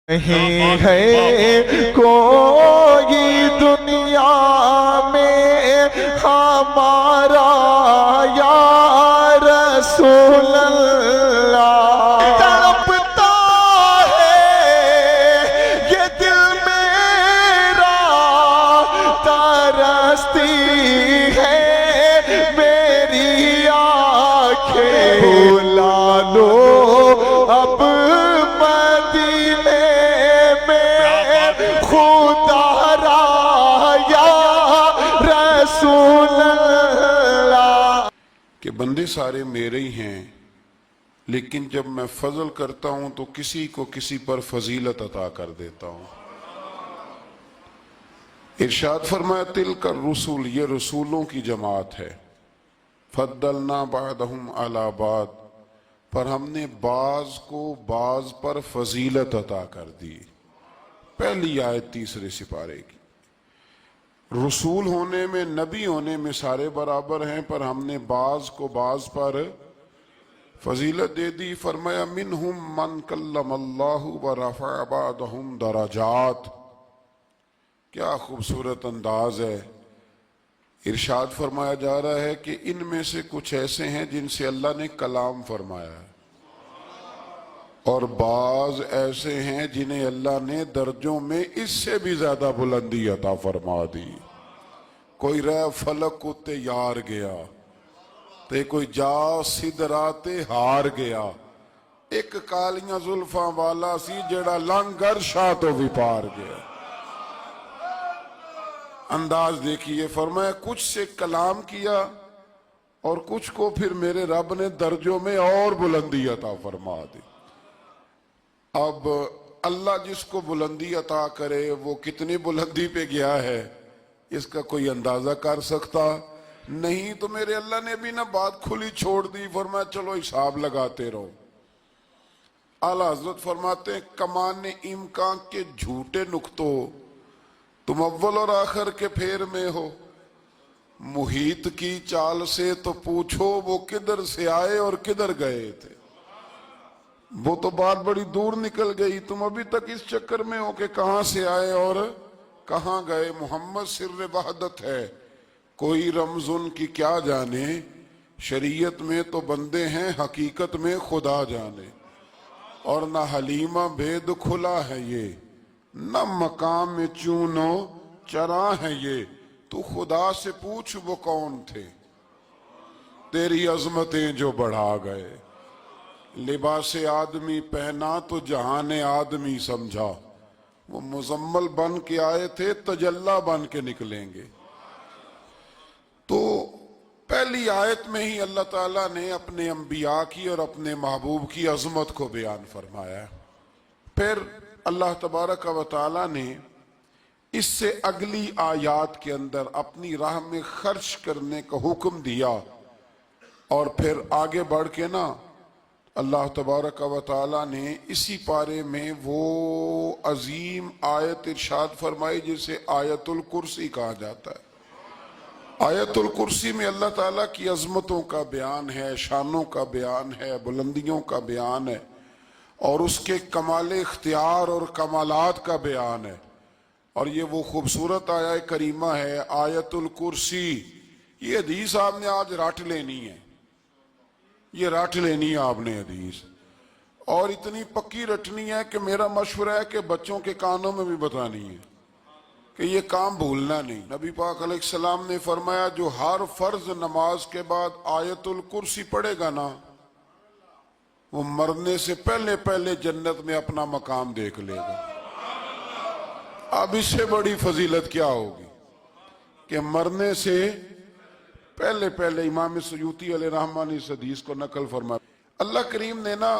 نہیں ہے کوئی دنیا میں ہمارا یا رسول اللہ، تڑپتا ہے یہ دل میرا، ترستی ہے میری آنکھیں، بلا لو اب خدا را یا رسول اللہ۔ کہ بندے سارے میرے ہی ہیں، لیکن جب میں فضل کرتا ہوں تو کسی کو کسی پر فضیلت عطا کر دیتا ہوں۔ ارشاد فرمایا تلک الرسل، یہ رسولوں کی جماعت ہے، فضلنا بعضهم علی بعض، پر ہم نے بعض کو بعض پر فضیلت عطا کر دی۔ پہلی آیت تیسرے سپارے کی، رسول ہونے میں نبی ہونے میں سارے برابر ہیں، پر ہم نے بعض کو بعض پر فضیلت دے دی۔ فرمایا منہم من کلم اللہ ورفع بعضهم درجات، کیا خوبصورت انداز ہے۔ ارشاد فرمایا جا رہا ہے کہ ان میں سے کچھ ایسے ہیں جن سے اللہ نے کلام فرمایا ہے، اور بعض ایسے ہیں جنہیں اللہ نے درجوں میں اس سے بھی زیادہ بلندی عطا فرما دی۔ کوئی رہ فلک کو تیار گیا تے کوئی جا سدرات ہار گیا، ایک کالیاں زلفاں والا سی جڑا لنگر شاہ تو بھی پار گیا۔ انداز دیکھیے، فرمایا کچھ سے کلام کیا اور کچھ کو پھر میرے رب نے درجوں میں اور بلندی عطا فرما دی۔ اب اللہ جس کو بلندی عطا کرے وہ کتنی بلندی پہ گیا ہے اس کا کوئی اندازہ کر سکتا نہیں۔ تو میرے اللہ نے بھی نہ بات کھلی چھوڑ دی، فرمایا چلو حساب لگاتے رہو۔ اعلیٰ حضرت فرماتے ہیں کمان امکان کے جھوٹے نقطوں تم اول اور آخر کے پھیر میں ہو، محیط کی چال سے تو پوچھو وہ کدھر سے آئے اور کدھر گئے تھے۔ وہ تو بات بڑی دور نکل گئی، تم ابھی تک اس چکر میں ہو کہ کہاں سے آئے اور کہاں گئے۔ محمد سر وحدت ہے، کوئی رمز ان کی کیا جانے، شریعت میں تو بندے ہیں حقیقت میں خدا جانے۔ اور نہ حلیمہ بید کھلا ہے یہ، نہ مقام میں چونو چرا ہے یہ، تو خدا سے پوچھ وہ کون تھے تیری عظمتیں جو بڑھا گئے۔ لباس آدمی پہنا تو جہان آدمی سمجھا، وہ مزمل بن کے آئے تھے تجلی بن کے نکلیں گے۔ تو پہلی آیت میں ہی اللہ تعالیٰ نے اپنے انبیاء کی اور اپنے محبوب کی عظمت کو بیان فرمایا۔ پھر اللہ تبارک و تعالیٰ نے اس سے اگلی آیات کے اندر اپنی راہ میں خرچ کرنے کا حکم دیا، اور پھر آگے بڑھ کے نا اللہ تبارک و تعالیٰ نے اسی پارے میں وہ عظیم آیت ارشاد فرمائی جسے آیت الکرسی کہا جاتا ہے۔ آیت الکرسی میں اللہ تعالیٰ کی عظمتوں کا بیان ہے، شانوں کا بیان ہے، بلندیوں کا بیان ہے، اور اس کے کمال اختیار اور کمالات کا بیان ہے۔ اور یہ وہ خوبصورت آیت کریمہ ہے آیت الکرسی۔ یہ حدیث آپ نے آج رٹ لینی ہے، یہ رٹ لینی ہے آپ نے حدیث، اور اتنی پکی رٹنی ہے کہ میرا مشورہ ہے کہ بچوں کے کانوں میں بھی بتانی ہے کہ یہ کام بھولنا نہیں۔ نبی پاک علیہ السلام نے فرمایا جو ہر فرض نماز کے بعد آیت الکرسی پڑھے گا نا، وہ مرنے سے پہلے پہلے جنت میں اپنا مقام دیکھ لے گا۔ اب اس سے بڑی فضیلت کیا ہوگی کہ مرنے سے پہلے پہلے امام سیوطی علیہ رحمہ نے اس حدیث کو نقل فرمایا۔ اللہ کریم نے نا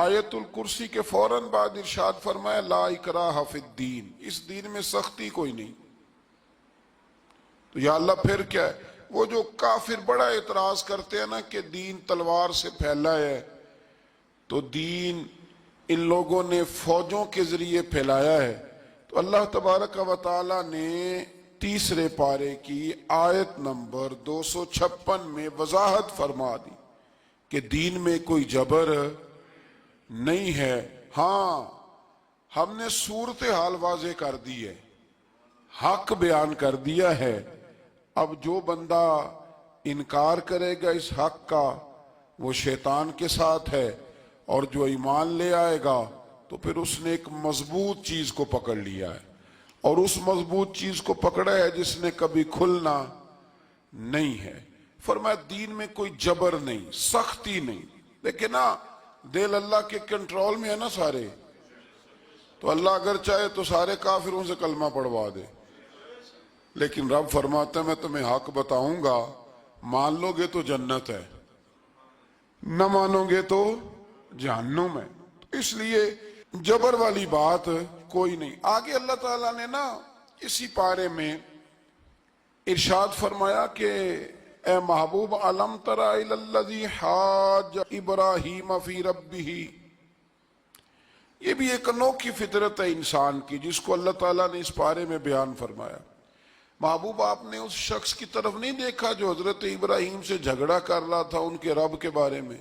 آیت الکرسی کے فوراً بعد ارشاد فرمایا لا اکراہ فی الدین، اس دین میں سختی کوئی نہیں۔ تو یا اللہ پھر کیا ہے؟ وہ جو کافر بڑا اعتراض کرتے ہیں نا کہ دین تلوار سے پھیلا ہے، تو دین ان لوگوں نے فوجوں کے ذریعے پھیلایا ہے، تو اللہ تبارک و تعالیٰ نے تیسرے پارے کی آیت نمبر 256 میں وضاحت فرما دی کہ دین میں کوئی جبر نہیں ہے۔ ہاں ہم نے صورتحال واضح کر دی ہے، حق بیان کر دیا ہے. اب جو بندہ انکار کرے گا اس حق کا وہ شیطان کے ساتھ ہے، اور جو ایمان لے آئے گا تو پھر اس نے ایک مضبوط چیز کو پکڑ لیا ہے، اور اس مضبوط چیز کو پکڑا ہے جس نے کبھی کھلنا نہیں ہے. فرمایا دین میں کوئی جبر نہیں، سختی نہیں. لیکن نا دل اللہ کے کنٹرول میں ہے نا سارے، تو اللہ اگر چاہے تو سارے کافروں سے کلمہ پڑھوا دے. لیکن رب فرماتا ہے میں تمہیں حق بتاؤں گا، مان لو گے تو جنت ہے، نہ مانو گے تو جہنم ہے. اس لیے جبر والی بات کوئی نہیں. آگے اللہ تعالیٰ نے نا اسی پارے میں ارشاد فرمایا کہ اے محبوب علم تر الی الذی حاج ابراہیم فی ربہ. یہ بھی ایک انوکھی فطرت ہے انسان کی جس کو اللہ تعالیٰ نے اس پارے میں بیان فرمایا. محبوب آپ نے اس شخص کی طرف نہیں دیکھا جو حضرت ابراہیم سے جھگڑا کر رہا تھا ان کے رب کے بارے میں؟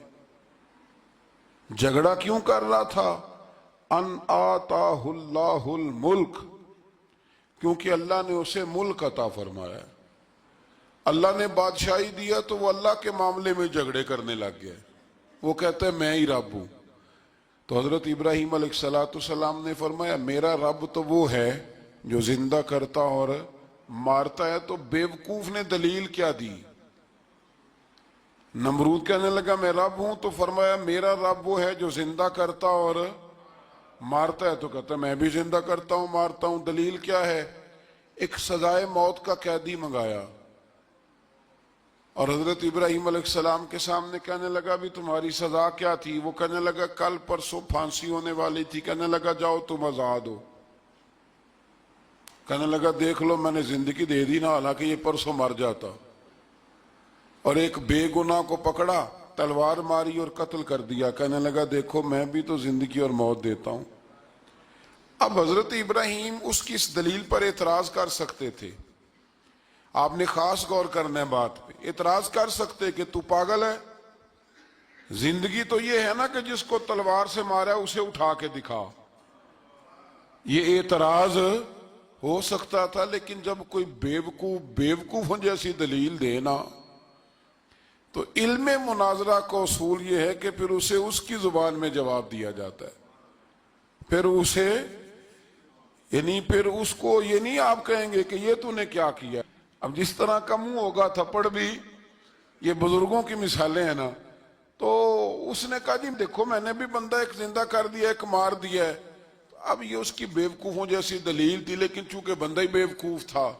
جھگڑا کیوں کر رہا تھا؟ ان آتاہ اللہ الملک، کیونکہ اللہ نے اسے ملک عطا فرمایا. اللہ نے بادشاہی دیا تو وہ اللہ کے معاملے میں جھگڑے کرنے لگ گیا. وہ کہتا ہے میں ہی رب ہوں. تو حضرت ابراہیم علیہ السلام نے فرمایا میرا رب تو وہ ہے جو زندہ کرتا اور مارتا ہے. تو بیوقوف نے دلیل کیا دی؟ نمرود کہنے لگا میں رب ہوں، تو فرمایا میرا رب وہ ہے جو زندہ کرتا اور مارتا ہے. تو کہتا ہے میں بھی زندہ کرتا ہوں مارتا ہوں. دلیل کیا ہے؟ ایک سزائے موت کا قیدی منگایا اور حضرت ابراہیم علیہ السلام کے سامنے کہنے لگا بھی تمہاری سزا کیا تھی؟ وہ کہنے لگا کل پرسوں پھانسی ہونے والی تھی. کہنے لگا جاؤ تم آزاد ہو. کہنے لگا دیکھ لو میں نے زندگی دے دی نا، حالانکہ یہ پرسوں مر جاتا. اور ایک بے گناہ کو پکڑا، تلوار ماری اور قتل کر دیا. کہنے لگا دیکھو میں بھی تو زندگی اور موت دیتا ہوں. اب حضرت ابراہیم اس کی اس دلیل پر اعتراض کر سکتے تھے. آپ نے خاص غور کرنا ہے بات پہ. اعتراض کر سکتے کہ تو پاگل ہے، زندگی تو یہ ہے نا کہ جس کو تلوار سے مارا اسے اٹھا کے دکھا. یہ اعتراض ہو سکتا تھا. لیکن جب کوئی بیوقوفوں جیسی دلیل دے نا، تو علم مناظرہ کا اصول یہ ہے کہ پھر اسے اس کی زبان میں جواب دیا جاتا ہے. پھر اسے پھر اس کو یہ نہیں آپ کہیں گے کہ یہ تو نے کیا کیا. اب جس طرح کا منہ ہوگا تھپڑ بھی، یہ بزرگوں کی مثالیں ہیں نا. تو اس نے کہا جی دیکھو میں نے بھی بندہ ایک زندہ کر دیا ایک مار دیا ہے. اب یہ اس کی بیوقوفوں جیسی دلیل تھی، لیکن چونکہ بندہ ہی بیوقوف تھا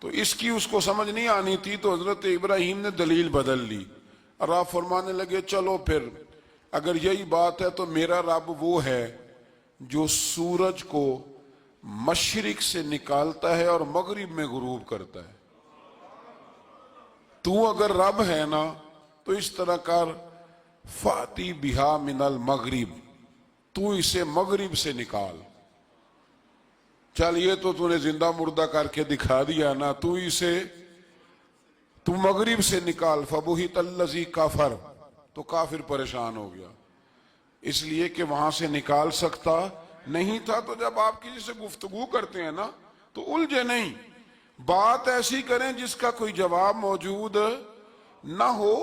تو اس کی اس کو سمجھ نہیں آنی تھی. تو حضرت ابراہیم نے دلیل بدل لی اور آپ فرمانے لگے چلو پھر اگر یہی بات ہے تو میرا رب وہ ہے جو سورج کو مشرق سے نکالتا ہے اور مغرب میں غروب کرتا ہے. تو اگر رب ہے نا تو اس طرح کر فاتی بہا من المغرب، تو اسے مغرب سے نکال. چل یہ تو نے زندہ مردہ کر کے دکھا دیا نا، تو مغرب سے نکال. فبہت الذی کفر، تو کافر پریشان ہو گیا اس لیے کہ وہاں سے نکال سکتا نہیں تھا. تو جب آپ کسی سے گفتگو کرتے ہیں نا تو الجھے نہیں، بات ایسی کریں جس کا کوئی جواب موجود نہ ہو.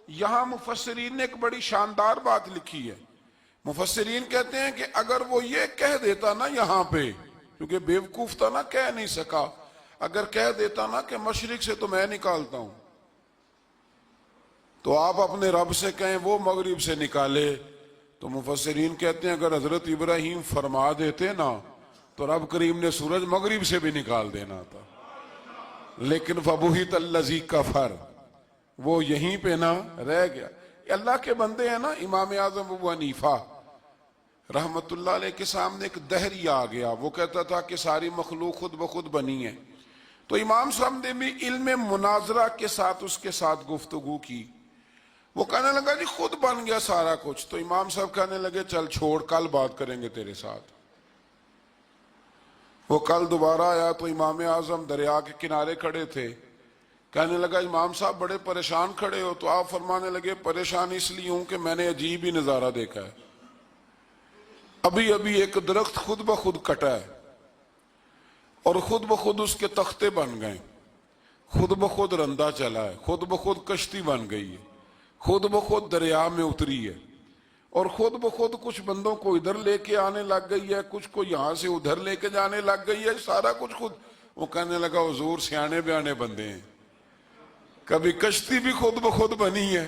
یہاں مفسرین نے ایک بڑی شاندار بات لکھی ہے. مفسرین کہتے ہیں کہ اگر وہ یہ کہہ دیتا نا یہاں پہ، کیونکہ بیوقوف تھا نا کہہ نہیں سکا، اگر کہہ دیتا نا کہ مشرق سے تو میں نکالتا ہوں، تو آپ اپنے رب سے کہیں وہ مغرب سے نکالے. تو مفسرین کہتے ہیں اگر حضرت ابراہیم فرما دیتے نا تو رب کریم نے سورج مغرب سے بھی نکال دینا تھا. لیکن فبہت الذی کفر، وہ یہیں پہ نہ رہ گیا. اللہ کے بندے ہیں نا. امام اعظم ابو حنیفہ رحمت اللہ علیہ کے سامنے ایک دہری آ گیا. وہ کہتا تھا کہ ساری مخلوق خود بخود بنی ہے. تو امام صاحب نے بھی علم مناظرہ کے ساتھ اس کے ساتھ گفتگو کی. وہ کہنے لگا جی خود بن گیا سارا کچھ. تو امام صاحب کہنے لگے چل چھوڑ، کل بات کریں گے تیرے ساتھ. وہ کل دوبارہ آیا تو امام اعظم دریا کے کنارے کھڑے تھے. کہنے لگا امام صاحب بڑے پریشان کھڑے ہو. تو آپ فرمانے لگے پریشان اس لیے ہوں کہ میں نے عجیب ہی نظارہ دیکھا ہے. ابھی ابھی ایک درخت خود بخود کٹا ہے اور خود بخود اس کے تختے بن گئے، خود بخود رندا چلا ہے، خود بخود کشتی بن گئی ہے، خود بخود دریا میں اتری ہے، اور خود بخود کچھ بندوں کو ادھر لے کے آنے لگ گئی ہے، کچھ کو یہاں سے ادھر لے کے جانے لگ گئی ہے، سارا کچھ خود۔ وہ کہنے لگا حضور سیانے بیانے بندے ہیں، کبھی کشتی بھی خود بخود بنی ہے،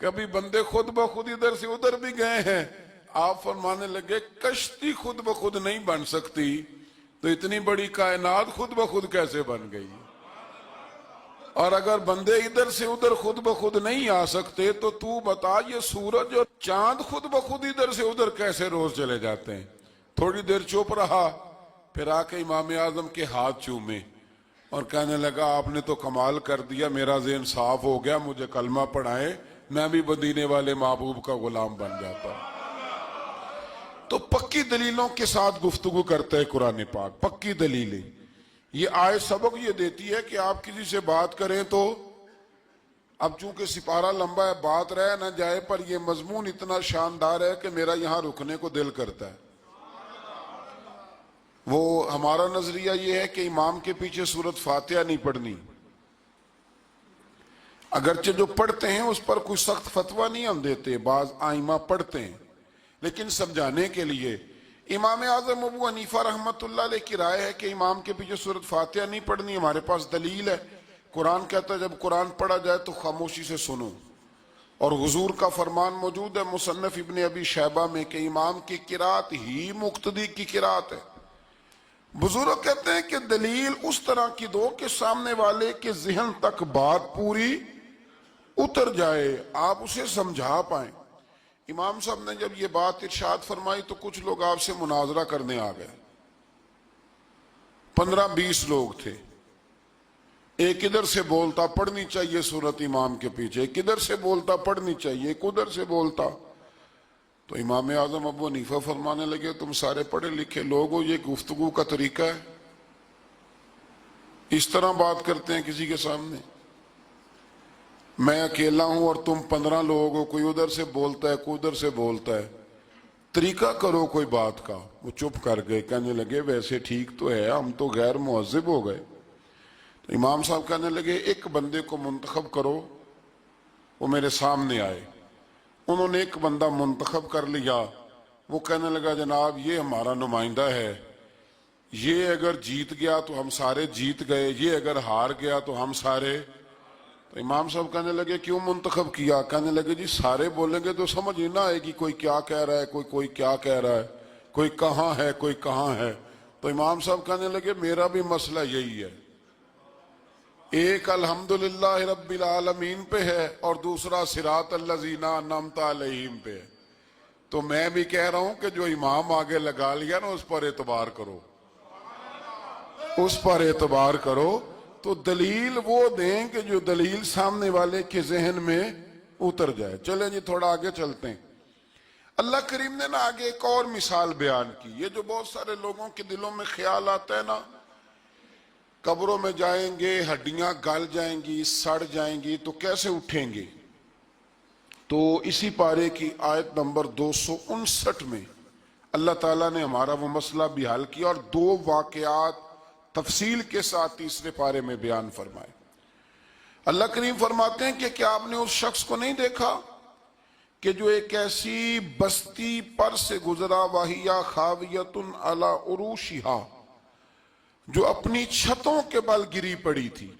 کبھی بندے خود بخود ادھر سے ادھر بھی گئے ہیں۔ آپ فرمانے لگے کشتی خود بخود نہیں بن سکتی تو اتنی بڑی کائنات خود بخود کیسے بن گئی؟ اور اگر بندے ادھر سے ادھر خود بخود نہیں آ سکتے تو بتا یہ سورج اور چاند خود بخود ادھر سے ادھر کیسے روز چلے جاتے ہیں؟ تھوڑی دیر چپ رہا، پھر آ کے امام اعظم کے ہاتھ چومے اور کہنے لگا آپ نے تو کمال کر دیا، میرا ذہن صاف ہو گیا، مجھے کلمہ پڑھائیں، میں بھی مدینے والے محبوب کا غلام بن جاتا ہوں۔ تو پکی دلیلوں کے ساتھ گفتگو کرتا ہے قرآن پاک، پکی دلیلیں۔ یہ آیت سبق یہ دیتی ہے کہ آپ کسی سے بات کریں تو اب چونکہ سپارہ لمبا ہے بات رہ نہ جائے، پر یہ مضمون اتنا شاندار ہے کہ میرا یہاں رکنے کو دل کرتا ہے۔ وہ ہمارا نظریہ یہ ہے کہ امام کے پیچھے سورۃ فاتحہ نہیں پڑھنی، اگرچہ جو پڑھتے ہیں اس پر کوئی سخت فتویٰ نہیں ہم دیتے، بعض آئمہ پڑھتے ہیں، لیکن سمجھانے کے لیے امام اعظم ابو حنیفہ رحمت اللہ علیہ کی رائے ہے کہ امام کے پیچھے سورۃ فاتحہ نہیں پڑھنی۔ ہمارے پاس دلیل ہے، قرآن کہتا ہے جب قرآن پڑھا جائے تو خاموشی سے سنو، اور حضور کا فرمان موجود ہے مصنف ابن ابی شیبہ میں کہ امام کی قرات ہی مقتدی کی قرات ہے۔ بزرگ کہتے ہیں کہ دلیل اس طرح کی دو کہ سامنے والے کے ذہن تک بات پوری اتر جائے، آپ اسے سمجھا پائیں۔ امام صاحب نے جب یہ بات ارشاد فرمائی تو کچھ لوگ آپ سے مناظرہ کرنے آ گئے، 15-20 لوگ تھے، ایک ادھر سے بولتا پڑھنی چاہیے سورت امام کے پیچھے، ایک ادھر سے بولتا پڑھنی چاہیے، ایک ادھر سے بولتا۔ تو امام اعظم ابو حنیفہ فرمانے لگے تم سارے پڑھے لکھے لوگ ہو، یہ گفتگو کا طریقہ ہے؟ اس طرح بات کرتے ہیں کسی کے سامنے؟ میں اکیلا ہوں اور تم 15 لوگ ہو، کوئی ادھر سے بولتا ہے کوئی ادھر سے بولتا ہے، طریقہ کرو کوئی بات کا۔ وہ چپ کر گئے، کہنے لگے ویسے ٹھیک تو ہے، ہم تو غیر مہذب ہو گئے۔ تو امام صاحب کہنے لگے ایک بندے کو منتخب کرو، وہ میرے سامنے آئے۔ انہوں نے ایک بندہ منتخب کر لیا، وہ کہنے لگا جناب یہ ہمارا نمائندہ ہے، یہ اگر جیت گیا تو ہم سارے جیت گئے، یہ اگر ہار گیا تو ہم سارے۔ تو امام صاحب کہنے لگے کیوں منتخب کیا؟ کہنے لگے جی سارے بولیں گے تو سمجھ نہ آئے گی کوئی کیا کہہ رہا ہے، کوئی کیا کہہ رہا ہے، کوئی کہاں ہے کوئی کہاں ہے۔ تو امام صاحب کہنے لگے میرا بھی مسئلہ یہی ہے، ایک الحمدللہ رب العالمین پہ ہے اور دوسرا صراط الذین انعمت علیہم پہ ہے، تو میں بھی کہہ رہا ہوں کہ جو امام آگے لگا لیا نا اس پر اعتبار کرو، اس پر اعتبار کرو۔ تو دلیل وہ دیں کہ جو دلیل سامنے والے کے ذہن میں اتر جائے۔ چلیں جی تھوڑا آگے چلتے ہیں۔ اللہ کریم نے نا آگے ایک اور مثال بیان کی، یہ جو بہت سارے لوگوں کے دلوں میں خیال آتا ہے نا، قبروں میں جائیں گے ہڈیاں گل جائیں گی سڑ جائیں گی تو کیسے اٹھیں گے؟ تو اسی پارے کی آیت نمبر 259 میں اللہ تعالیٰ نے ہمارا وہ مسئلہ بھی حل کیا اور 2 واقعات تفصیل کے ساتھ تیسرے پارے میں بیان فرمائے۔ اللہ کریم فرماتے ہیں کہ کیا آپ نے اس شخص کو نہیں دیکھا کہ جو ایک ایسی بستی پر سے گزرا وَهِيَ خَاوِيَةٌ عَلَىٰ عُرُوشِهَا، جو اپنی چھتوں کے بل گری پڑی تھی،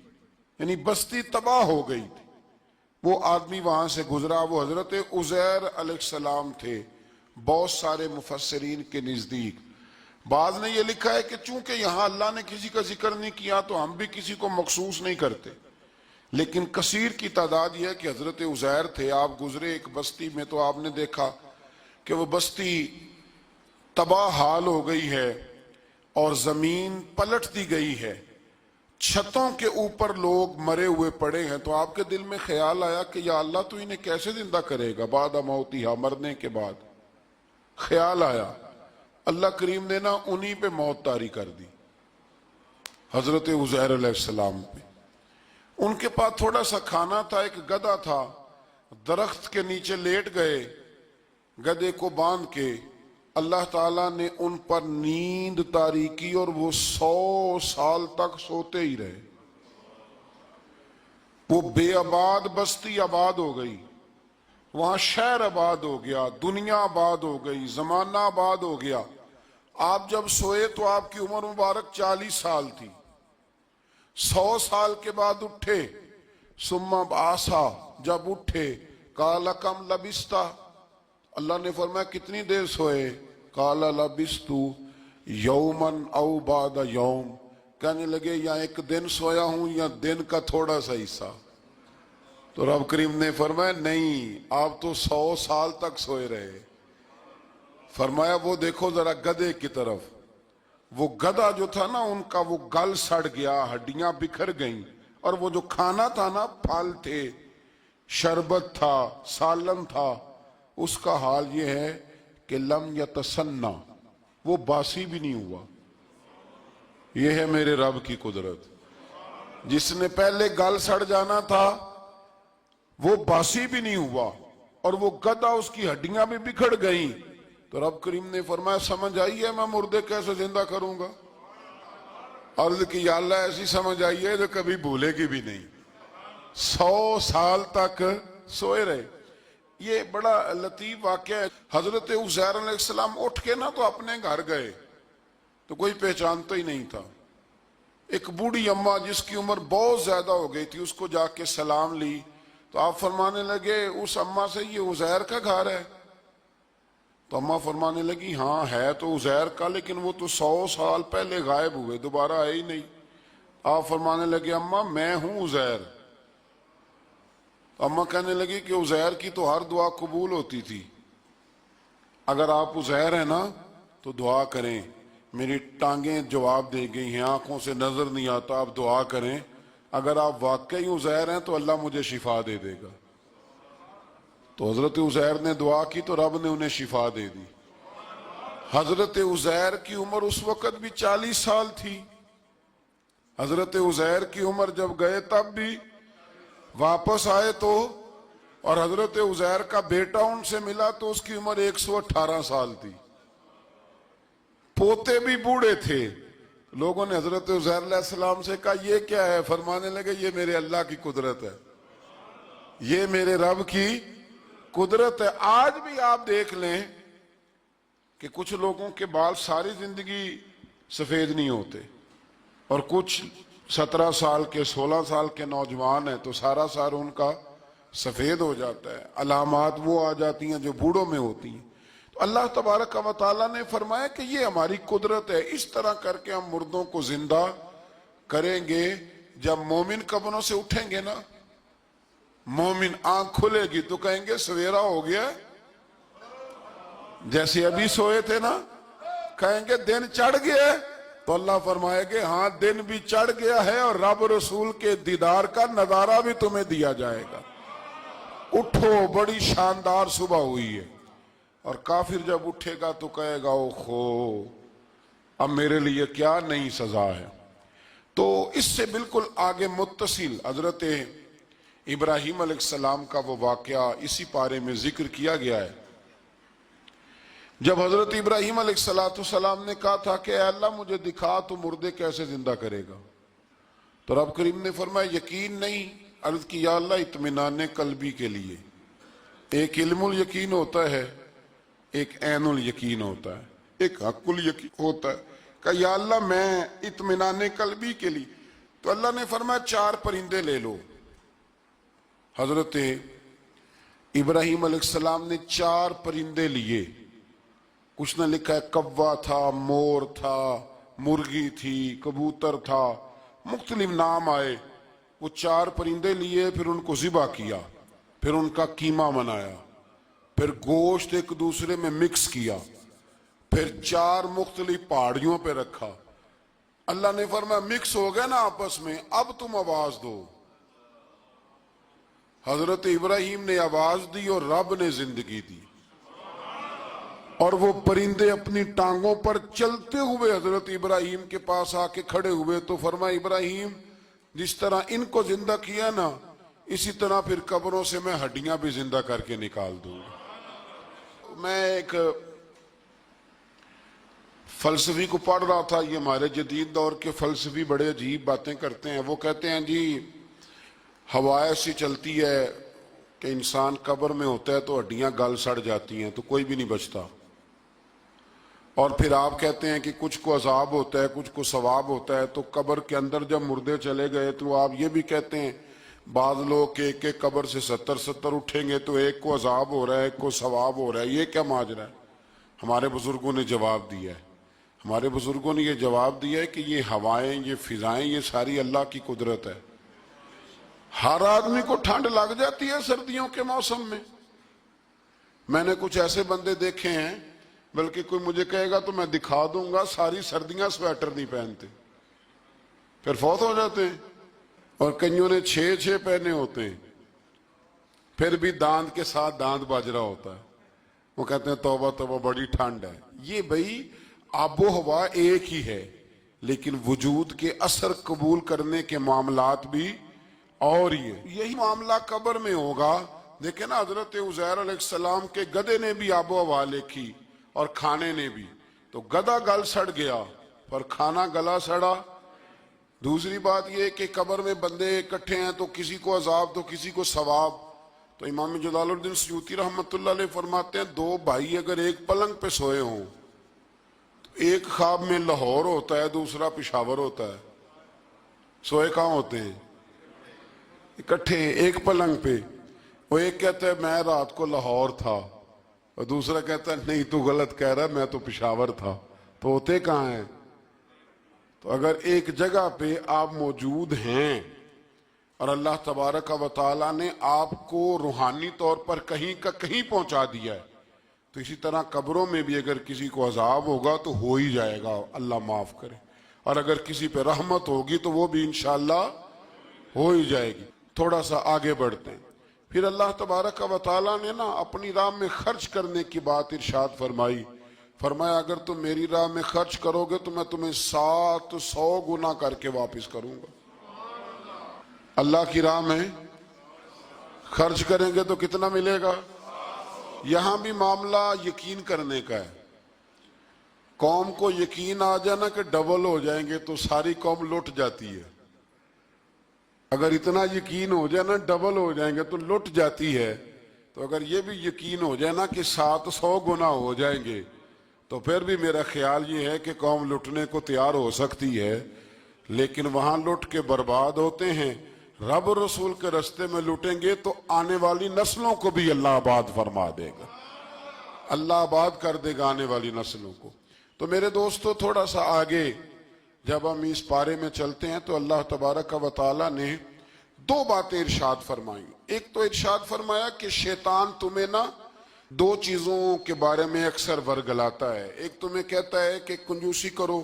یعنی بستی تباہ ہو گئی تھی۔ وہ آدمی وہاں سے گزرا، وہ حضرت عزیر علیہ السلام تھے۔ بہت سارے مفسرین کے نزدیک بعض نے یہ لکھا ہے کہ چونکہ یہاں اللہ نے کسی کا ذکر نہیں کیا تو ہم بھی کسی کو مخصوص نہیں کرتے، لیکن کثیر کی تعداد یہ ہے کہ حضرت عزیر تھے، آپ گزرے ایک بستی میں تو آپ نے دیکھا کہ وہ بستی تباہ حال ہو گئی ہے اور زمین پلٹ دی گئی ہے، چھتوں کے اوپر لوگ مرے ہوئے پڑے ہیں۔ تو آپ کے دل میں خیال آیا کہ یا اللہ تو انہیں کیسے زندہ کرے گا بعد موتہا، مرنے کے بعد؟ خیال آیا، اللہ کریم نے نا انہی پہ موت طاری کر دی، حضرت عزیر علیہ السلام پہ۔ ان کے پاس تھوڑا سا کھانا تھا، ایک گدھا تھا، درخت کے نیچے لیٹ گئے، گدھے کو باندھ کے اللہ تعالیٰ نے ان پر نیند طاری کی اور وہ 100 سال تک سوتے ہی رہے. وہ بے آباد بستی آباد ہو گئی، وہاں شہر آباد ہو گیا، دنیا آباد ہو گئی، زمانہ آباد ہو گیا. آپ جب سوئے تو آپ کی عمر مبارک 40 سال تھی. 100 سال کے بعد اٹھے، ثم بعثا، جب اٹھے، قال کم لبثت، اللہ نے فرمایا کتنی دیر سوئے؟ قال لبثت یوما او بعد یوم، کہنے لگے یا ایک دن سویا ہوں یا دن کا تھوڑا سا حصہ. تو رب کریم نے فرمایا نہیں، آپ تو 100 سال تک سوئے رہے. فرمایا وہ دیکھو ذرا گدھے کی طرف، وہ گدھا جو تھا نا ان کا وہ گل سڑ گیا، ہڈیاں بکھر گئیں، اور وہ جو کھانا تھا نا، پھل تھے، شربت تھا، سالن تھا، اس کا حال یہ ہے کہ لم یتسنہ، وہ باسی بھی نہیں ہوا. یہ ہے میرے رب کی قدرت. جس نے پہلے گل سڑ جانا تھا وہ باسی بھی نہیں ہوا، اور وہ گدھا اس کی ہڈیاں بھی بکھڑ گئیں. تو رب کریم نے فرمایا سمجھ آئی ہے میں مردے کیسے زندہ کروں گا؟ عرض کی یا اللہ ایسی سمجھ آئی ہے جو کبھی بھولے گی بھی نہیں. 100 سال تک سوئے رہے. یہ بڑا لطیف واقعہ ہے. حضرت عزیر علیہ السلام اٹھ کے نا تو اپنے گھر گئے تو کوئی پہچانتا ہی نہیں تھا. ایک بوڑھی اماں جس کی عمر بہت زیادہ ہو گئی تھی، اس کو جا کے سلام لی تو آپ فرمانے لگے اس اماں سے یہ عزیر کا گھر ہے؟ تو اماں فرمانے لگی ہاں ہے تو عزیر کا، لیکن وہ تو 100 سال پہلے غائب ہوئے، دوبارہ آئے ہی نہیں. آپ فرمانے لگے اماں میں ہوں عزیر. اماں کہنے لگی کہ عزیر کی تو ہر دعا قبول ہوتی تھی، اگر آپ عزیر ہیں نا تو دعا کریں، میری ٹانگیں جواب دے گئی ہیں، آنکھوں سے نظر نہیں آتا، آپ دعا کریں، اگر آپ واقعی عزیر ہیں تو اللہ مجھے شفا دے دے گا. تو حضرت عزیر نے دعا کی تو رب نے انہیں شفا دے دی. حضرت عزیر کی عمر اس وقت بھی 40 سال تھی. حضرت عزیر کی عمر جب گئے تب بھی، واپس آئے تو، اور حضرت عزیر کا بیٹا ان سے ملا تو اس کی عمر 118 سال تھی. پوتے بھی بوڑھے تھے. لوگوں نے حضرت عزیر علیہ السلام سے کہا یہ کیا ہے؟ فرمانے لگے یہ میرے اللہ کی قدرت ہے، یہ میرے رب کی قدرت ہے. آج بھی آپ دیکھ لیں کہ کچھ لوگوں کے بال ساری زندگی سفید نہیں ہوتے، اور کچھ 17 سال کے 16 سال کے نوجوان ہیں تو سارا سار ان کا سفید ہو جاتا ہے. علامات وہ آ جاتی ہیں جو بوڑھوں میں ہوتی ہیں. تو اللہ تبارک و تعالیٰ نے فرمایا کہ یہ ہماری قدرت ہے، اس طرح کر کے ہم مردوں کو زندہ کریں گے. جب مومن قبروں سے اٹھیں گے نا، مومن آنکھ کھلے گی تو کہیں گے سویرا ہو گیا، جیسے ابھی سوئے تھے نا، کہیں گے دن چڑھ گیا. تو اللہ فرمائے گے ہاں دن بھی چڑھ گیا ہے اور رب رسول کے دیدار کا نظارہ بھی تمہیں دیا جائے گا. اٹھو بڑی شاندار صبح ہوئی ہے. اور کافر جب اٹھے گا تو کہے گا اوہو اب میرے لیے کیا نئی سزا ہے. تو اس سے بالکل آگے متصل حضرت ابراہیم علیہ السلام کا وہ واقعہ اسی پارے میں ذکر کیا گیا ہے. جب حضرت ابراہیم علیہ السلام نے کہا تھا کہ اے اللہ مجھے دکھا تو مردے کیسے زندہ کرے گا، تو رب کریم نے فرمایا یقین نہیں. عرض کی یا اللہ اطمینان قلبی کے لیے. ایک علم الیقین ہوتا ہے، ایک عین الیقین ہوتا ہے، ایک حق الیقین ہوتا ہے. کہ یا اللہ میں اطمینان قلبی کے لیے. تو اللہ نے فرمایا 4 پرندے لے لو. حضرت ابراہیم علیہ السلام نے 4 پرندے لیے. کچھ نے لکھا ہے کوا تھا، مور تھا، مرغی تھی، کبوتر تھا، مختلف نام آئے. وہ 4 پرندے لیے، پھر ان کو ذبح کیا، پھر ان کا قیمہ بنایا، پھر گوشت ایک دوسرے میں مکس کیا، پھر 4 مختلف پہاڑیوں پہ رکھا. اللہ نے فرمایا مکس ہو گئے نا آپس میں، اب تم آواز دو. حضرت ابراہیم نے آواز دی اور رب نے زندگی دی. اور وہ پرندے اپنی ٹانگوں پر چلتے ہوئے حضرت ابراہیم کے پاس آ کے کھڑے ہوئے. تو فرمایا ابراہیم جس طرح ان کو زندہ کیا نا، اسی طرح پھر قبروں سے میں ہڈیاں بھی زندہ کر کے نکال دوں. میں ایک فلسفی کو پڑھ رہا تھا. یہ ہمارے جدید دور کے فلسفی بڑے عجیب باتیں کرتے ہیں. وہ کہتے ہیں جی ہوا ایسی چلتی ہے کہ انسان قبر میں ہوتا ہے تو ہڈیاں گل سڑ جاتی ہیں تو کوئی بھی نہیں بچتا. اور پھر آپ کہتے ہیں کہ کچھ کو عذاب ہوتا ہے کچھ کو ثواب ہوتا ہے. تو قبر کے اندر جب مردے چلے گئے تو آپ یہ بھی کہتے ہیں بعض لوگ ایک ایک قبر سے 70 اٹھیں گے تو ایک کو عذاب ہو رہا ہے ایک کو ثواب ہو رہا ہے. یہ کیا ماجرا ہے؟ ہمارے بزرگوں نے جواب دیا ہے. ہمارے بزرگوں نے یہ جواب دیا ہے کہ یہ ہوائیں یہ فضائیں یہ ساری اللہ کی قدرت ہے. ہر آدمی کو ٹھنڈ لگ جاتی ہے سردیوں کے موسم میں. میں نے کچھ ایسے بندے دیکھے ہیں بلکہ کوئی مجھے کہے گا تو میں دکھا دوں گا ساری سردیاں سویٹر نہیں پہنتے پھر فوت ہو جاتے ہیں. اور کئیوں نے 6 پہنے ہوتے ہیں پھر بھی داند کے ساتھ داند بج رہا ہوتا ہے. وہ کہتے ہیں توبہ توبہ بڑی ٹھنڈ ہے. یہ بھائی آب و ہوا ایک ہی ہے لیکن وجود کے اثر قبول کرنے کے معاملات بھی اور ہی ہے. یہی معاملہ قبر میں ہوگا. دیکھیں نا حضرت عزیر علیہ السلام کے گدھے نے بھی آب و ہوا لکھی اور کھانے نے بھی. تو گدھا گل سڑ گیا پر کھانا گلا سڑا. دوسری بات یہ کہ قبر میں بندے اکٹھے ہیں تو کسی کو عذاب تو کسی کو ثواب. تو امام جلال الدین سیوطی رحمۃ اللہ علیہ فرماتے ہیں 2 بھائی اگر ایک پلنگ پہ سوئے ہوں تو ایک خواب میں لاہور ہوتا ہے دوسرا پشاور ہوتا ہے. سوئے کہاں ہوتے ہیں؟ اکٹھے ایک پلنگ پہ. وہ ایک کہتا ہے میں رات کو لاہور تھا اور دوسرا کہتا ہے نہیں تو غلط کہہ رہا میں تو پشاور تھا. تو ہوتے کہاں ہیں؟ تو اگر ایک جگہ پہ آپ موجود ہیں اور اللہ تبارک و تعالیٰ نے آپ کو روحانی طور پر کہیں کا کہیں پہنچا دیا ہے تو اسی طرح قبروں میں بھی اگر کسی کو عذاب ہوگا تو ہو ہی جائے گا اللہ معاف کرے. اور اگر کسی پہ رحمت ہوگی تو وہ بھی انشاءاللہ ہو ہی جائے گی. تھوڑا سا آگے بڑھتے ہیں. پھر اللہ تبارک و تعالیٰ نے نا اپنی راہ میں خرچ کرنے کی بات ارشاد فرمائی. فرمایا اگر تم میری راہ میں خرچ کرو گے تو میں تمہیں 700 گنا کر کے واپس کروں گا. اللہ کی راہ میں خرچ کریں گے تو کتنا ملے گا؟ یہاں بھی معاملہ یقین کرنے کا ہے. قوم کو یقین آ جانا کہ ڈبل ہو جائیں گے تو ساری قوم لٹ جاتی ہے. اگر اتنا یقین ہو جائے نا ڈبل ہو جائیں گے تو لٹ جاتی ہے. تو اگر یہ بھی یقین ہو جائے نا کہ 700 گنا ہو جائیں گے تو پھر بھی میرا خیال یہ ہے کہ قوم لٹنے کو تیار ہو سکتی ہے. لیکن وہاں لٹ کے برباد ہوتے ہیں. رب رسول کے رستے میں لٹیں گے تو آنے والی نسلوں کو بھی اللہ آباد فرما دے گا. اللہ آباد کر دے گا آنے والی نسلوں کو. تو میرے دوستو تھوڑا سا آگے جب ہم اس پارے میں چلتے ہیں تو اللہ تبارک و تعالیٰ نے 2 باتیں ارشاد فرمائیں. ایک تو ارشاد فرمایا کہ شیطان تمہیں نا 2 چیزوں کے بارے میں اکثر ورگلاتا ہے. ایک تمہیں کہتا ہے کہ کنجوسی کرو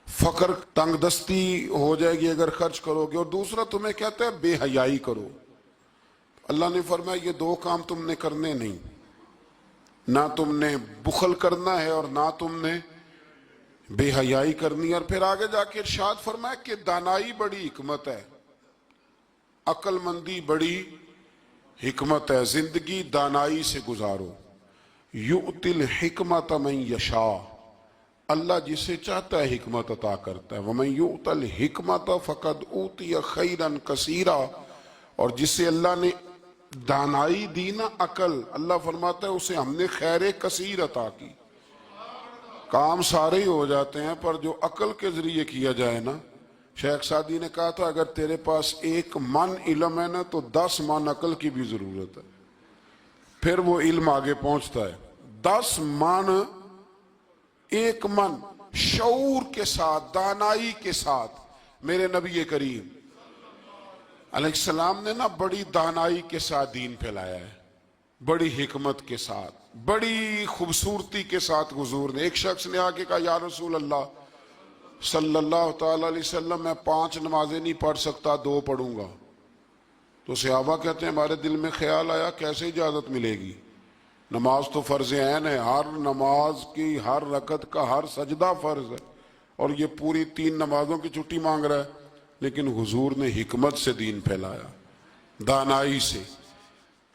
فقر تنگ دستی ہو جائے گی اگر خرچ کرو گے. اور دوسرا تمہیں کہتا ہے بے حیائی کرو. اللہ نے فرمایا یہ 2 کام تم نے کرنے نہیں. نہ تم نے بخل کرنا ہے اور نہ تم نے بے حیائی کرنی. اور پھر آگے جا کے ارشاد فرمایا کہ دانائی بڑی حکمت ہے عقل مندی بڑی حکمت ہے. زندگی دانائی سے گزارو. یؤتی الحکمت من یشاء اللہ جسے چاہتا ہے حکمت عطا کرتا ہے. ومن یؤت الحکمت فقد اوتی خیرا کثیرا اور جسے اللہ نے دانائی دی نا عقل اللہ فرماتا ہے اسے ہم نے خیر کثیر عطا کی. کام سارے ہی ہو جاتے ہیں پر جو عقل کے ذریعے کیا جائے نا. شیخ سعدی نے کہا تھا اگر تیرے پاس 1 من علم ہے نا تو 10 من عقل کی بھی ضرورت ہے پھر وہ علم آگے پہنچتا ہے. 10 من 1 من شعور کے ساتھ دانائی کے ساتھ. میرے نبی کریم علیہ السلام نے نا بڑی دانائی کے ساتھ دین پھیلایا ہے بڑی حکمت کے ساتھ بڑی خوبصورتی کے ساتھ. حضور نے ایک شخص نے آ کے کہا یا رسول اللہ صلی اللہ تعالی علیہ وسلم میں 5 نمازیں نہیں پڑھ سکتا 2 پڑھوں گا. تو صحابہ کہتے ہیں ہمارے دل میں خیال آیا کیسے اجازت ملے گی. نماز تو فرض عین ہے ہر نماز کی ہر رکعت کا ہر سجدہ فرض ہے اور یہ پوری 3 نمازوں کی چھٹی مانگ رہا ہے. لیکن حضور نے حکمت سے دین پھیلایا دانائی سے.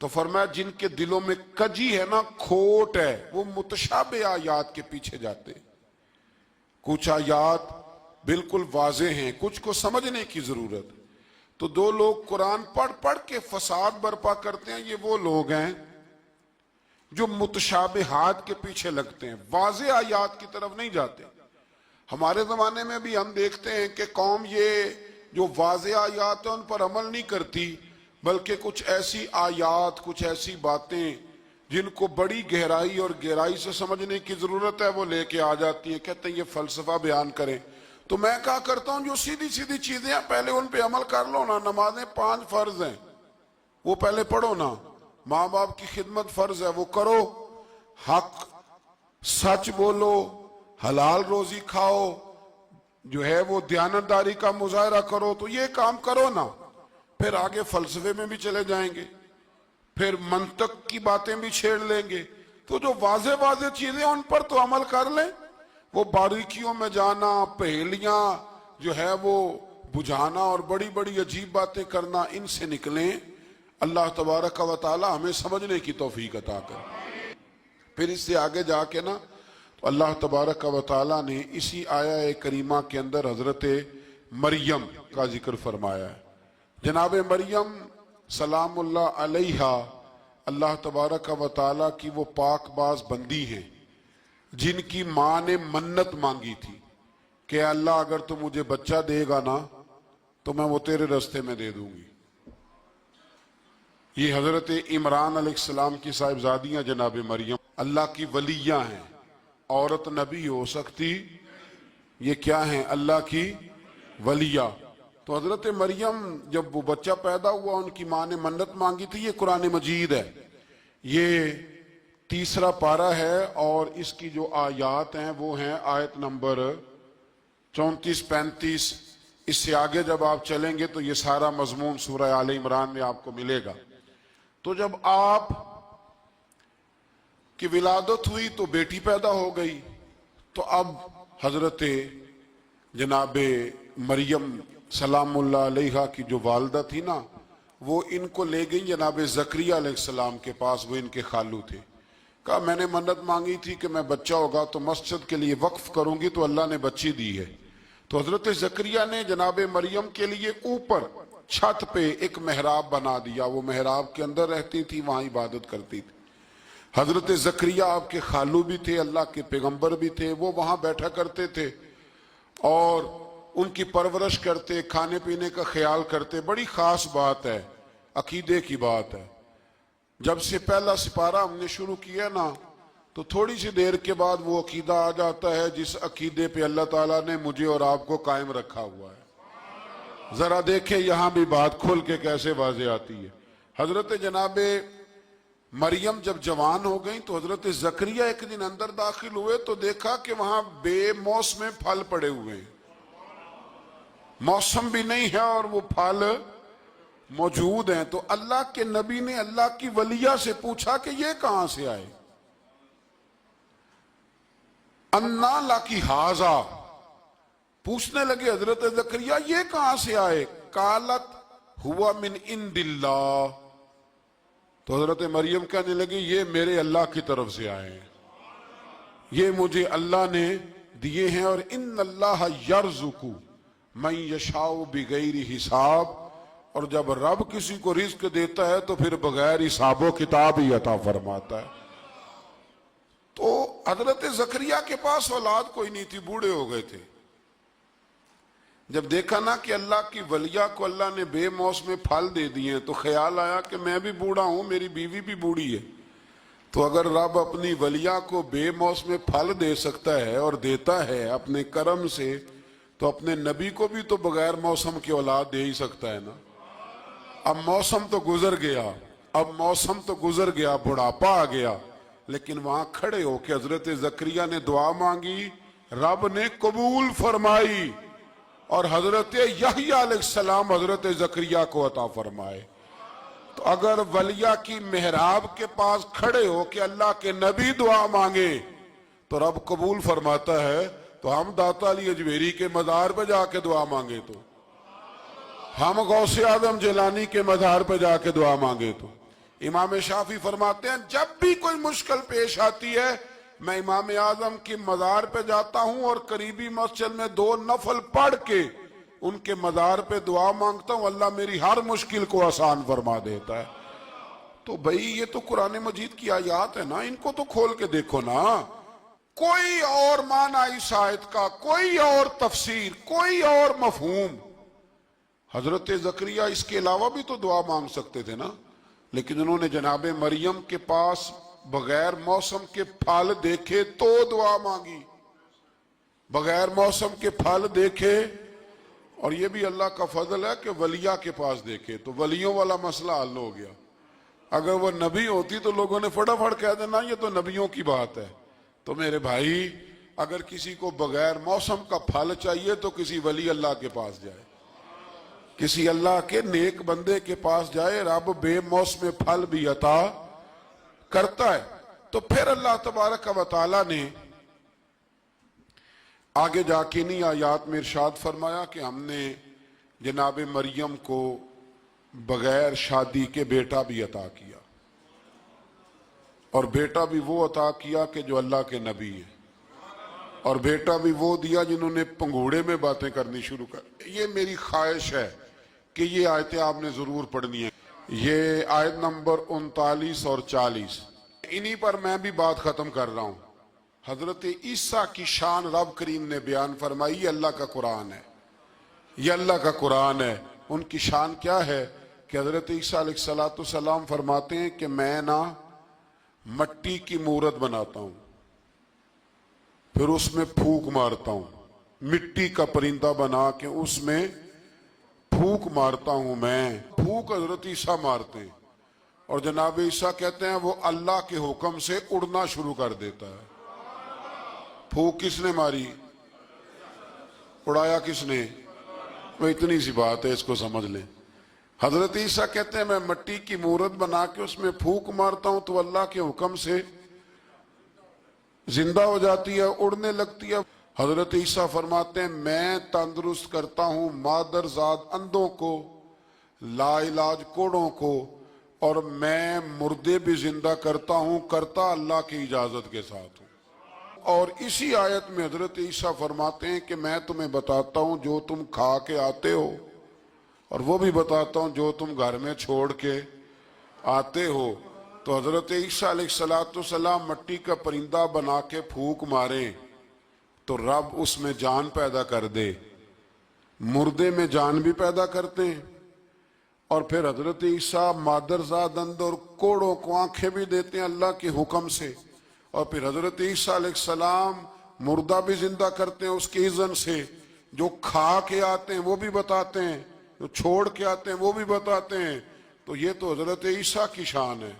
تو فرمایا جن کے دلوں میں کجی ہے نا، کھوٹ ہے، وہ متشابہ آیات کے پیچھے جاتے ہیں۔ کچھ آیات بالکل واضح ہیں، کچھ کو سمجھنے کی ضرورت۔ تو دو لوگ قرآن پڑھ پڑھ کے فساد برپا کرتے ہیں، یہ وہ لوگ ہیں جو متشابہات کے پیچھے لگتے ہیں، واضح آیات کی طرف نہیں جاتے۔ ہمارے زمانے میں بھی ہم دیکھتے ہیں کہ قوم یہ جو واضح آیات ہیں ان پر عمل نہیں کرتی، بلکہ کچھ ایسی آیات، کچھ ایسی باتیں جن کو بڑی گہرائی اور گہرائی سے سمجھنے کی ضرورت ہے وہ لے کے آ جاتی ہیں، کہتے ہیں یہ فلسفہ بیان کریں۔ تو میں کہا کرتا ہوں جو سیدھی سیدھی چیزیں ہیں پہلے ان پہ عمل کر لو نا۔ نمازیں 5 فرض ہیں، وہ پہلے پڑھو نا۔ ماں باپ کی خدمت فرض ہے، وہ کرو۔ حق سچ بولو، حلال روزی کھاؤ، جو ہے وہ دیانتداری کا مظاہرہ کرو، تو یہ کام کرو نا۔ پھر آگے فلسفے میں بھی چلے جائیں گے، پھر منطق کی باتیں بھی چھیڑ لیں گے۔ تو جو واضح واضح چیزیں ان پر تو عمل کر لیں، وہ باریکیوں میں جانا، پہیلیاں جو ہے وہ بجھانا اور بڑی بڑی عجیب باتیں کرنا، ان سے نکلیں۔ اللہ تبارک و تعالی ہمیں سمجھنے کی توفیق عطا کرے۔ پھر اس سے آگے جا کے نا تو اللہ تبارک و تعالی نے اسی آیہ کریمہ کے اندر حضرت مریم کا ذکر فرمایا ہے۔ جناب مریم سلام اللہ علیہا اللہ تبارک و تعالی کی وہ پاک باز بندی ہیں جن کی ماں نے منت مانگی تھی کہ اللہ اگر تو مجھے بچہ دے گا نا تو میں وہ تیرے رستے میں دے دوں گی۔ یہ حضرت عمران علیہ السلام کی صاحبزادیاں جناب مریم اللہ کی ولیاں ہیں۔ عورت نبی ہو سکتی، یہ کیا ہیں؟ اللہ کی ولیہ۔ تو حضرت مریم جب وہ بچہ پیدا ہوا ان کی ماں نے منت مانگی تھی۔ یہ قرآن مجید ہے، یہ 3 پارہ ہے اور اس کی جو آیات ہیں وہ ہیں آیت نمبر 34-35۔ اس سے آگے جب آپ چلیں گے تو یہ سارا مضمون سورہ آل عمران میں آپ کو ملے گا۔ تو جب آپ کی ولادت ہوئی تو بیٹی پیدا ہو گئی، تو اب حضرت جناب مریم سلام اللہ علیہا کی جو والدہ تھی نا، وہ ان کو لے گئی جناب زکریا علیہ السلام کے پاس، وہ ان کے خالو تھے۔ کہا میں نے منت مانگی تھی کہ میں بچہ ہوگا تو مسجد کے لیے وقف کروں گی، تو اللہ نے بچی دی ہے۔ تو حضرت زکریا نے جناب مریم کے لیے اوپر چھت پہ ایک محراب بنا دیا، وہ محراب کے اندر رہتی تھی، وہاں عبادت کرتی تھی۔ حضرت زکریا آپ کے خالو بھی تھے، اللہ کے پیغمبر بھی تھے، وہ وہاں بیٹھا کرتے تھے اور ان کی پرورش کرتے، کھانے پینے کا خیال کرتے۔ بڑی خاص بات ہے، عقیدے کی بات ہے۔ جب سے پہلا سپارہ ہم نے شروع کیا نا تو تھوڑی سی دیر کے بعد وہ عقیدہ آ جاتا ہے جس عقیدے پہ اللہ تعالیٰ نے مجھے اور آپ کو قائم رکھا ہوا ہے۔ ذرا دیکھیں یہاں بھی بات کھل کے کیسے واضح آتی ہے۔ حضرت جناب مریم جب جوان ہو گئیں تو حضرت زکریا ایک دن اندر داخل ہوئے تو دیکھا کہ وہاں بے موسم پھل پڑے ہوئے ہیں، موسم بھی نہیں ہے اور وہ پھل موجود ہیں۔ تو اللہ کے نبی نے اللہ کی ولیہ سے پوچھا کہ یہ کہاں سے آئے؟ انا لکی ھذا، پوچھنے لگے حضرت زکریا یہ کہاں سے آئے؟ قالت ہوا من عند اللہ، تو حضرت مریم کہنے لگی یہ میرے اللہ کی طرف سے آئے ہیں، یہ مجھے اللہ نے دیے ہیں۔ اور ان اللہ یرزق من یشاء بغیر حساب، اور جب رب کسی کو رزق دیتا ہے تو پھر بغیر حساب و کتاب ہی عطا فرماتا ہے۔ تو حضرت زکریا کے پاس اولاد کوئی نہیں تھی، بوڑھے ہو گئے تھے۔ جب دیکھا نا کہ اللہ کی ولیہ کو اللہ نے بے موسم پھل دے دیے تو خیال آیا کہ میں بھی بوڑھا ہوں، میری بیوی بھی بوڑھی ہے، تو اگر رب اپنی ولیہ کو بے موسم پھل دے سکتا ہے اور دیتا ہے اپنے کرم سے، تو اپنے نبی کو بھی تو بغیر موسم کی اولاد دے ہی سکتا ہے نا۔ اب موسم تو گزر گیا، بڑھاپا آ گیا، لیکن وہاں کھڑے ہو کے حضرت زکریا نے دعا مانگی، رب نے قبول فرمائی اور حضرت یحییٰ علیہ السلام حضرت زکریا کو عطا فرمائے۔ تو اگر ولیہ کی محراب کے پاس کھڑے ہو کے اللہ کے نبی دعا مانگے تو رب قبول فرماتا ہے، تو ہم داتا علی اجمیری کے مزار پہ جا کے دعا مانگے تو، ہم غوث اعظم جیلانی کے مزار پہ جا کے دعا مانگے تو، امام شافعی فرماتے ہیں جب بھی کوئی مشکل پیش آتی ہے میں امام اعظم کی مزار پہ جاتا ہوں اور قریبی مسجد میں 2 نفل پڑھ کے ان کے مزار پہ دعا مانگتا ہوں، اللہ میری ہر مشکل کو آسان فرما دیتا ہے۔ تو بھئی یہ تو قرآن مجید کی آیات ہے نا، ان کو تو کھول کے دیکھو نا۔ کوئی اور معنی اس آیت کا، کوئی اور تفسیر، کوئی اور مفہوم۔ حضرت زکریا اس کے علاوہ بھی تو دعا مانگ سکتے تھے نا، لیکن انہوں نے جناب مریم کے پاس بغیر موسم کے پھل دیکھے تو دعا مانگی، بغیر موسم کے پھل دیکھے۔ اور یہ بھی اللہ کا فضل ہے کہ ولیہ کے پاس دیکھے تو ولیوں والا مسئلہ حل ہو گیا۔ اگر وہ نبی ہوتی تو لوگوں نے فٹافٹ کہہ دینا یہ تو نبیوں کی بات ہے۔ تو میرے بھائی اگر کسی کو بغیر موسم کا پھل چاہیے تو کسی ولی اللہ کے پاس جائے، کسی اللہ کے نیک بندے کے پاس جائے، رب بے موسم پھل بھی عطا کرتا ہے۔ تو پھر اللہ تبارک و تعالی نے آگے جا کے نہیں آیات میں ارشاد فرمایا کہ ہم نے جناب مریم کو بغیر شادی کے بیٹا بھی عطا کیا، اور بیٹا بھی وہ عطا کیا کہ جو اللہ کے نبی ہیں، اور بیٹا بھی وہ دیا جنہوں نے پنگوڑے میں باتیں کرنی شروع کر۔ یہ میری خواہش ہے کہ یہ آیتیں آپ نے ضرور پڑھنی ہیں، یہ آیت نمبر 39 اور 40، انہی پر میں بھی بات ختم کر رہا ہوں۔ حضرت عیسیٰ کی شان رب کریم نے بیان فرمائی، یہ اللہ کا قرآن ہے، یہ اللہ کا قرآن ہے۔ ان کی شان کیا ہے کہ حضرت عیسیٰ علیہ السلام فرماتے ہیں کہ میں نا مٹی کی مورت بناتا ہوں، پھر اس میں پھونک مارتا ہوں، مٹی کا پرندہ بنا کے اس میں پھونک مارتا ہوں، میں پھونک حضرت عیسیٰ مارتے ہیں، اور جناب عیسیٰ کہتے ہیں وہ اللہ کے حکم سے اڑنا شروع کر دیتا ہے۔ پھونک کس نے ماری؟ اڑایا کس نے؟ وہ اتنی سی بات ہے، اس کو سمجھ لیں۔ حضرت عیسیٰ کہتے ہیں میں مٹی کی مورت بنا کے اس میں پھونک مارتا ہوں تو اللہ کے حکم سے زندہ ہو جاتی ہے، اڑنے لگتی ہے۔ حضرت عیسیٰ فرماتے ہیں میں تندرست کرتا ہوں مادرزاد اندھوں کو، لا علاج کوڑوں کو، اور میں مردے بھی زندہ کرتا ہوں، کرتا اللہ کی اجازت کے ساتھ ہوں۔ اور اسی آیت میں حضرت عیسیٰ فرماتے ہیں کہ میں تمہیں بتاتا ہوں جو تم کھا کے آتے ہو، اور وہ بھی بتاتا ہوں جو تم گھر میں چھوڑ کے آتے ہو۔ تو حضرت عیسیٰ علیہ السلام مٹی کا پرندہ بنا کے پھونک ماریں تو رب اس میں جان پیدا کر دے، مردے میں جان بھی پیدا کرتے ہیں، اور پھر حضرت عیسیٰ مادرزاد اندھ اور کوڑوں کو آنکھیں بھی دیتے ہیں اللہ کے حکم سے، اور پھر حضرت عیسیٰ علیہ السلام مردہ بھی زندہ کرتے ہیں اس کی اذن سے، جو کھا کے آتے ہیں وہ بھی بتاتے ہیں، جو چھوڑ کے آتے ہیں وہ بھی بتاتے ہیں۔ تو یہ تو حضرت عیسیٰ کی شان ہے۔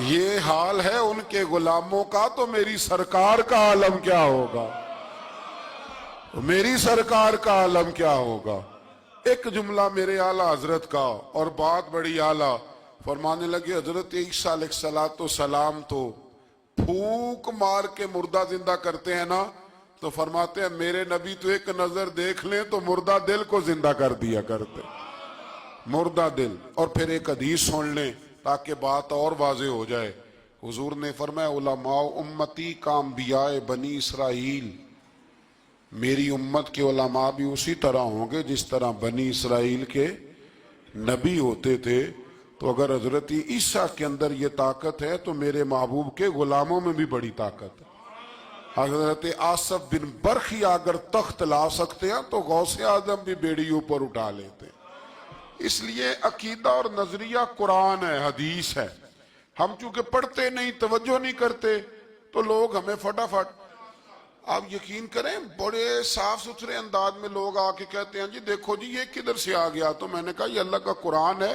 یہ حال ہے ان کے غلاموں کا، تو میری سرکار کا عالم کیا ہوگا؟ میری سرکار کا عالم کیا ہوگا؟ ایک جملہ میرے اعلیٰ حضرت کا، اور بات بڑی اعلیٰ، فرمانے لگے حضرت عیسیٰ علیہ السلام تو پھونک مار کے مردہ زندہ کرتے ہیں نا، تو فرماتے ہیں میرے نبی تو ایک نظر دیکھ لیں تو مردہ دل کو زندہ کر دیا کرتے، مردہ دل۔ اور پھر ایک حدیث سن لیں تاکہ بات اور واضح ہو جائے۔ حضور نے فرمایا علماء امتی کا انبیاء بنی اسرائیل، میری امت کے علماء بھی اسی طرح ہوں گے جس طرح بنی اسرائیل کے نبی ہوتے تھے۔ تو اگر حضرت عیسیٰ کے اندر یہ طاقت ہے تو میرے محبوب کے غلاموں میں بھی بڑی طاقت ہے۔ حضرت آصف بن برخی اگر تخت لا سکتے ہیں تو غوث اعظم بھی بیڑی اوپر اٹھا لیتے ہیں۔ اس لیے عقیدہ اور نظریہ قرآن ہے، حدیث ہے۔ ہم چونکہ پڑھتے نہیں، توجہ نہیں کرتے، تو لوگ ہمیں فٹافٹ، آپ یقین کریں بڑے صاف ستھرے انداز میں لوگ آ کے کہتے ہیں جی دیکھو جی یہ کدھر سے آ گیا، تو میں نے کہا یہ اللہ کا قرآن ہے۔